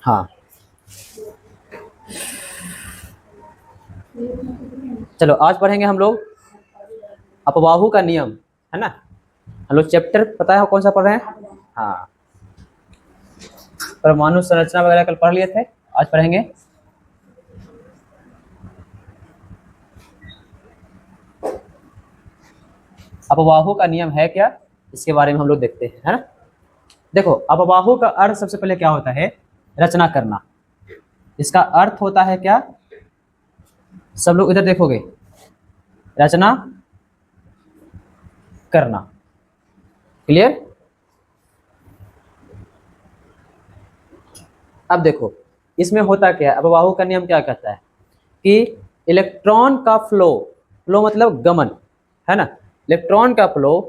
हाँ, चलो आज पढ़ेंगे हम लोग अपवाहु का नियम, है ना। हम लोग चैप्टर पता है कौन सा पढ़ रहे हैं? हाँ, परमाणु संरचना वगैरह कल पढ़ लिए थे, आज पढ़ेंगे अपवाहु का नियम है क्या, इसके बारे में हम लोग देखते हैं, है ना। देखो, अपवाहु का अर्थ सबसे पहले क्या होता है? रचना करना। इसका अर्थ होता है क्या? सब लोग इधर देखोगे, रचना करना। क्लियर? अब देखो इसमें होता क्या है, अपवाहु का नियम क्या कहता है कि इलेक्ट्रॉन का फ्लो, फ्लो मतलब गमन, है ना। इलेक्ट्रॉन का फ्लो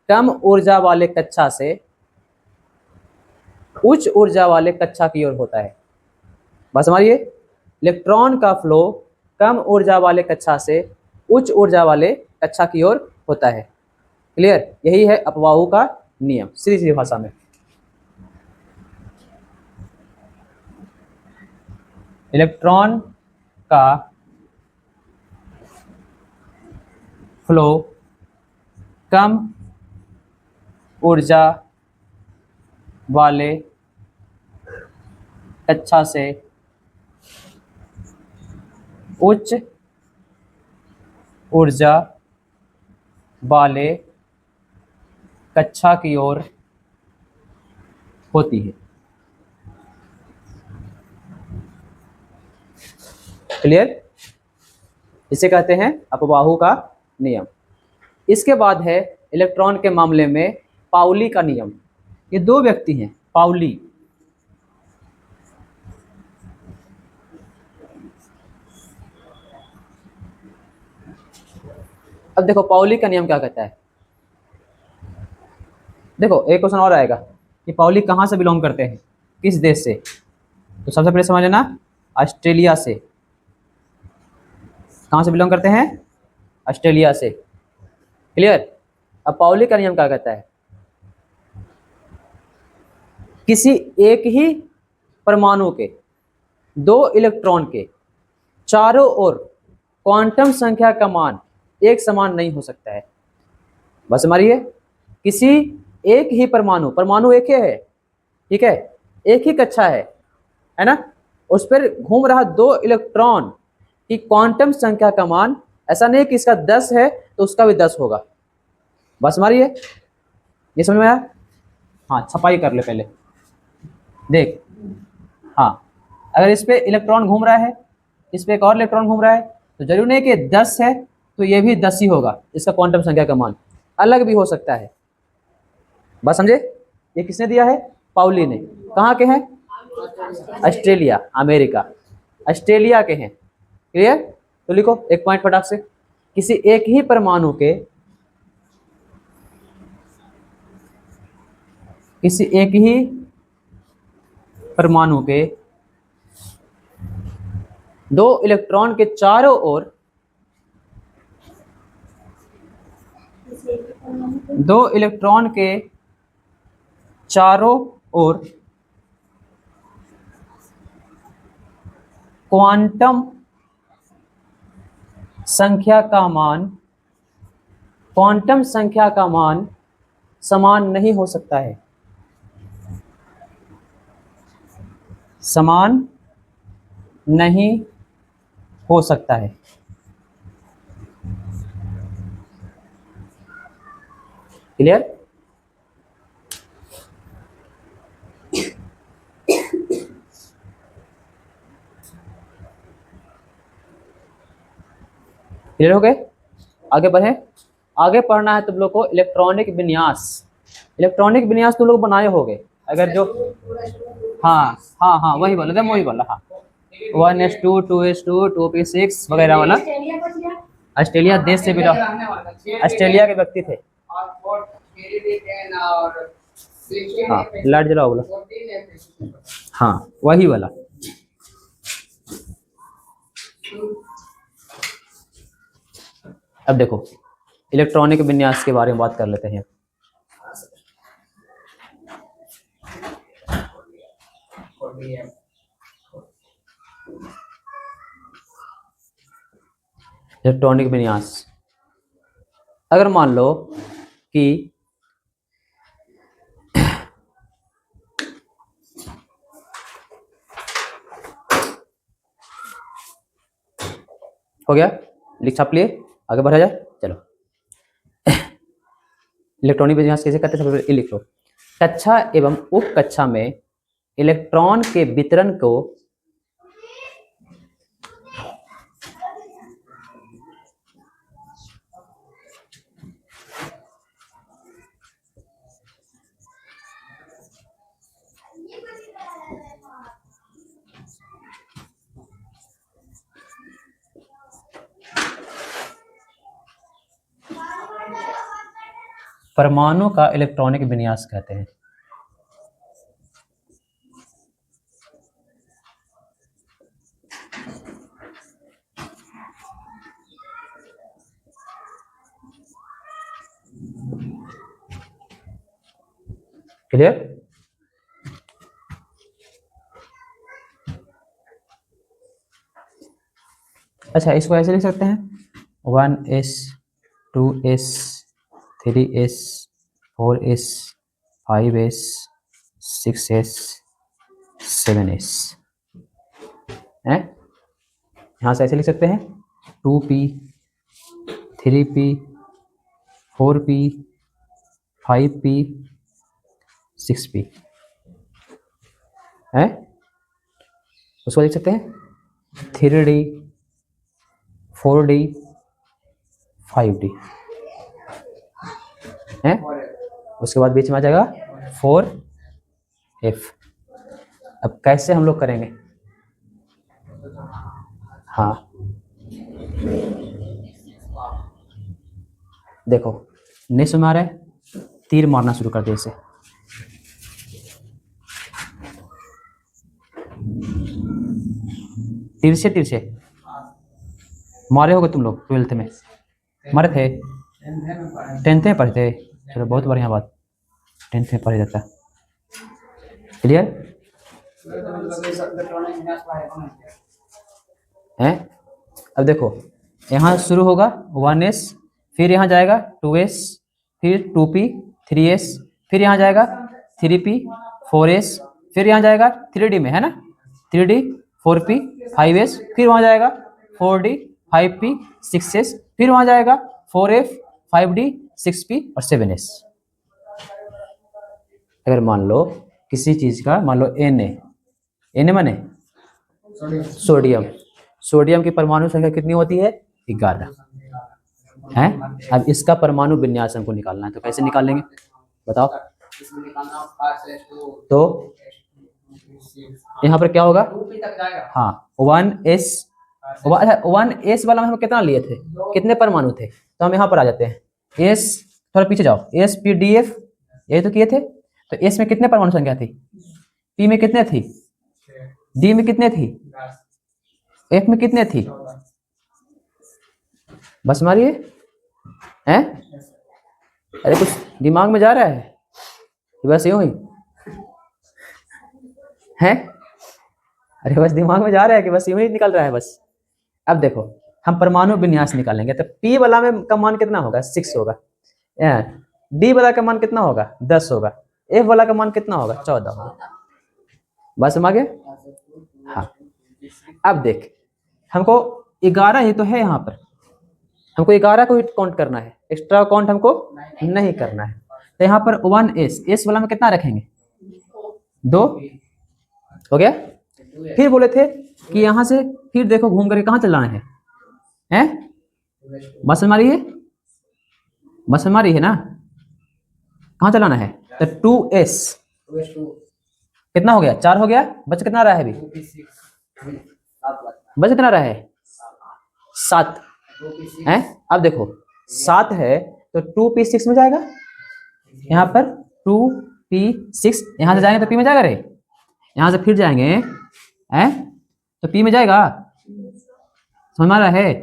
कम ऊर्जा वाले कक्षा से उच्च ऊर्जा वाले कक्षा की ओर होता है। बस हमारी इलेक्ट्रॉन का फ्लो कम ऊर्जा वाले कक्षा से उच्च ऊर्जा वाले कक्षा की ओर होता है। क्लियर? यही है अपवाहु का नियम सीधी सीधी भाषा में। इलेक्ट्रॉन का फ्लो कम ऊर्जा वाले कक्षा से उच्च ऊर्जा वाले कक्षा की ओर होती है। क्लियर? इसे कहते हैं अपवाहु का नियम। इसके बाद है इलेक्ट्रॉन के मामले में पाउली का नियम। ये दो व्यक्ति हैं, पाउली। अब देखो पाउली का नियम क्या कहता है। देखो एक क्वेश्चन और आएगा कि पाउली कहाँ से बिलोंग करते हैं, किस देश से। तो सबसे पहले समझ लेना, ऑस्ट्रेलिया से। कहाँ से बिलोंग करते हैं? ऑस्ट्रेलिया से। क्लियर? अब पाउली का नियम क्या कहता है, किसी एक ही परमाणु के दो इलेक्ट्रॉन के चारों ओर क्वांटम संख्या का मान एक समान नहीं हो सकता है। बस हमारी किसी एक ही परमाणु, परमाणु एक ही है, ठीक है, एक ही कक्षा है ना, उस पर घूम रहा दो इलेक्ट्रॉन की क्वांटम संख्या का मान ऐसा नहीं कि इसका 10 है तो उसका भी 10 होगा। बस हमारी ये समझ में आया? हाँ, छपाई कर ले पहले, देख। हाँ, अगर इस पे इलेक्ट्रॉन घूम रहा है, इस पे एक और इलेक्ट्रॉन घूम रहा है, तो जरूरी नहीं कि 10 है तो ये भी 10 ही होगा, इसका क्वांटम संख्या का मान अलग भी हो सकता है। बस समझे? ये किसने दिया है? पाउली ने। कहाँ के हैं? ऑस्ट्रेलिया, अमेरिका, ऑस्ट्रेलिया के हैं। क्लियर? तो लिखो एक पॉइंट फटाक से, किसी एक ही परमाणु के, किसी एक ही परमाणु के दो इलेक्ट्रॉन के चारों ओर, दो इलेक्ट्रॉन के चारों ओर क्वांटम संख्या का मान, क्वांटम संख्या का मान समान नहीं हो सकता है, समान नहीं हो सकता है। क्लियर? क्लियर हो गए? आगे बढ़े। आगे पढ़ना है तुम लोग को इलेक्ट्रॉनिक विन्यास। इलेक्ट्रॉनिक विन्यास तुम लोग बनाए होगे अगर जो, हाँ हाँ हाँ वही बोला था, वही बोला। हाँ, 1s2 2s2 2p6 वगैरह वाला। ऑस्ट्रेलिया देश से बिलोंग, ऑस्ट्रेलिया के व्यक्ति थे। हाँ, लाइट जलाओ बोला। हाँ वही वाला। अब देखो इलेक्ट्रॉनिक विन्यास के बारे में बात कर लेते हैं। इलेक्ट्रॉनिक विन्यास। अगर मान लो कि हो गया, लिख छाप लिए, आगे बढ़ा जाए। चलो इलेक्ट्रॉनिक विन्यास कैसे करते हैं, सबसे पहले लिख लो। कक्षा एवं उप कक्षा में इलेक्ट्रॉन के वितरण को परमाणु का इलेक्ट्रॉनिक विन्यास कहते हैं। क्लियर? अच्छा, इसको ऐसे लिख सकते हैं 1s 2s 3s 4s 5s 6s 7s है। यहाँ से ऐसे लिख सकते हैं 2p 3p 4p 5p 6p है। उसको लिख सकते हैं 3d 4d 5d है। उसके बाद बीच में आ जाएगा 4f। अब कैसे हम लोग करेंगे? हाँ देखो, नहीं समझ आ रहा है, तीर मारना शुरू कर दे इसे। तिरछे तिरछे मारे होगे तुम लोग 12th में, मारे थे? 10th में पढ़े थे? चलो बहुत बढ़िया बात, 10th में पढ़े जाता। क्लियर है? अब देखो, यहाँ शुरू होगा 1s, फिर यहाँ जाएगा 2s, फिर 2p 3s, फिर यहाँ जाएगा 3p 4s, फिर यहाँ जाएगा 3d में है ना, 3d 4p 5s, फिर वहाँ जाएगा 4d 5p 6s, फिर वहाँ जाएगा 4f 5d 6p और 7s। अगर मान लो किसी चीज़ का, मान लो Na माने सोडियम, सोडियम की परमाणु संख्या कितनी होती है? 11 है। अब इसका परमाणु विन्यास हमको निकालना है, तो कैसे निकालेंगे बताओ? तो यहाँ पर क्या होगा? हाँ 1s, अच्छा 1s वाला में हम कितना लिए थे, कितने परमाणु थे? तो हम यहाँ पर आ जाते हैं, s थोड़ा पीछे जाओ, spdf यही तो किए थे। तो s में कितने परमाणु संख्या थी? p में कितने थी? d में कितने थी? f में कितने थी? बस मारिए हैं? अरे कुछ दिमाग में जा रहा है? बस यूं ही है? अरे बस दिमाग में जा रहा है कि बस यूं ही निकल रहा है बस। अब देखो, हम परमाणु विन्यास निकालेंगे तो p वाला में का मान कितना होगा? 6 होगा। d वाला का मान कितना होगा? 10 होगा। f वाला का मान कितना होगा? 14 होगा। बस समझ गए? हाँ। अब देख, हमको 11 ही तो है यहाँ पर, हमको 11 को ही काउंट करना है, एक्स्ट्रा काउंट हमको नहीं करना है। तो यहाँ पर 1s वाला में कितना रखेंगे? 2 हो गया। फिर बोले थे कि यहाँ से फिर देखो घूम करके कहाँ चलाना है, हैं? बस हमारी है, बस हमारी है ना, कहाँ चलाना है? तो 2s कितना हो गया? 4 हो गया। बच कितना रहा है अभी? बच कितना रहा है? 7 है। अब देखो 7 है तो 2p6 में जाएगा, यहाँ पर 2p6, यहाँ से जाएंगे तो p में जाएगा रे, यहाँ से फिर जाएंगे हैं तो p में जाएगा। समझ में आ रहा है?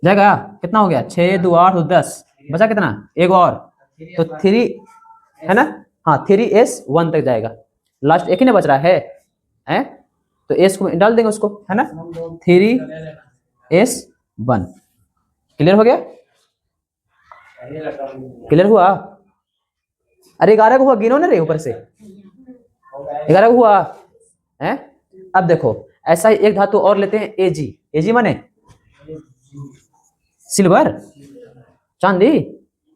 जाएगा। कितना हो गया? 6 2 8 तो 10, बचा कितना? एक और, तो 3 है ना। हाँ 3s 1 तक जाएगा, लास्ट एक ही ना बच रहा है हैं? तो s को डाल देंगे उसको, है ना। 3 S1। क्लियर हो गया? क्लियर हुआ? अरे 11 को हुआ, गिनो ना रे ऊपर से, 11 को हुआ है। अब देखो ऐसा ही एक धातु और लेते हैं Ag। Ag माने सिल्वर, चांदी।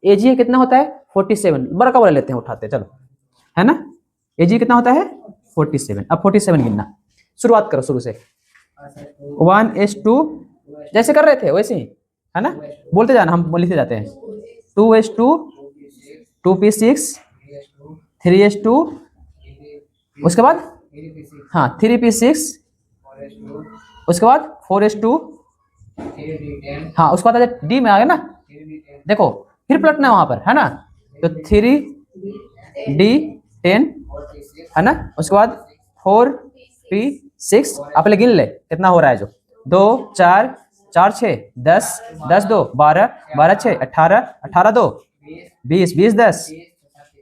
Ag कितना होता है 47, बड़ा का वाला लेते हैं, उठाते चलो, है ना। Ag कितना होता है 47। अब 47 गिनना, शुरुआत करो शुरू से। 1:2 जैसे कर रहे थे वैसे ही, है ना, बोलते जाना, हम लिखते जाते हैं। 2:2, 2p6, 3:2, उसके बाद हाँ 3p6, उसके बाद 4:2, हाँ उसके बाद डी में आ गया ना। देखो फिर पलटना है वहां पर, है ना, तो 3d10, है ना, उसके बाद 4p6। आप पहले गिन ले कितना हो रहा है, जो 2 4 4 6 10 10 2 12 12 6 18 18 2 20 20 10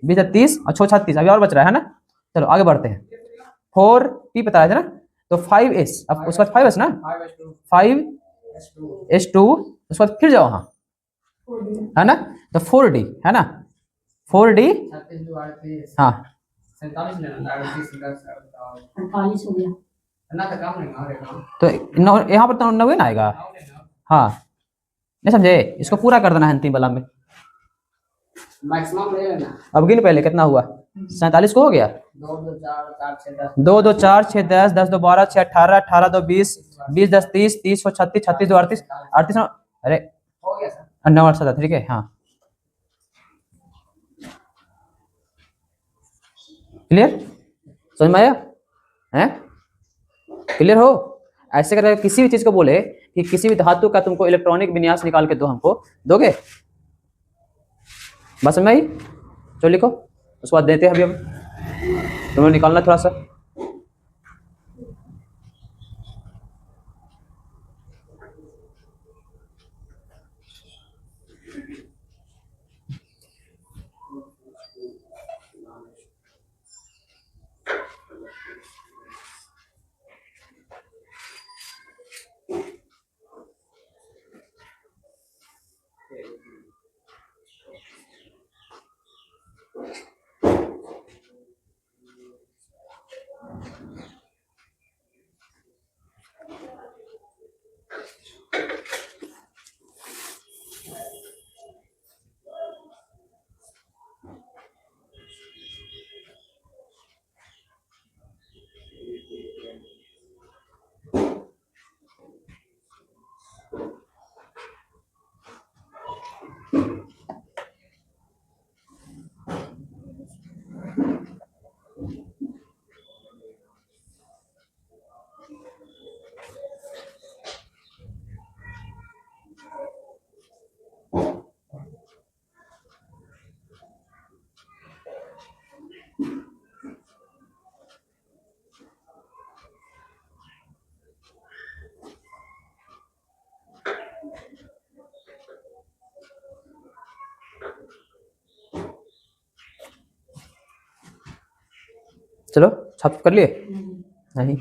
20 30 और 6 36, अभी और बच रहा है ना। चलो आगे बढ़ते हैं। 4p पता है ना, तो 5s, अब उसके बाद 5s ना, 5s2, उसके बाद फिर जाओ हाँ, है ना, तो 4d, है ना, 4d, हाँ 48 हो गया। तो यहाँ पर तो 9 ना आएगा। हाँ नहीं समझे, इसको पूरा कर देना है अंतिम वाला में। मैक्सिमम ले लेना। अब गिन पहले कितना हुआ, 47 को हो गया। 2 2 4 6 10 10 2 12 6 18 18 2 20 20 10 30 30 36 36 2 38 38 अरे हो गया सर। 9 8 7, ठीक है हाँ। क्लियर, समझ में आया है? क्लियर हो? ऐसे करके किसी भी चीज को बोले कि किसी भी धातु का तुमको इलेक्ट्रॉनिक विन्यास निकाल के दो, हमको दोगे? बस समझ में आई? चलो लिखो, उसके बाद देते हैं अभी हम, तुम्हें निकालना थोड़ा सा। चलो छाप कर लिए? नहीं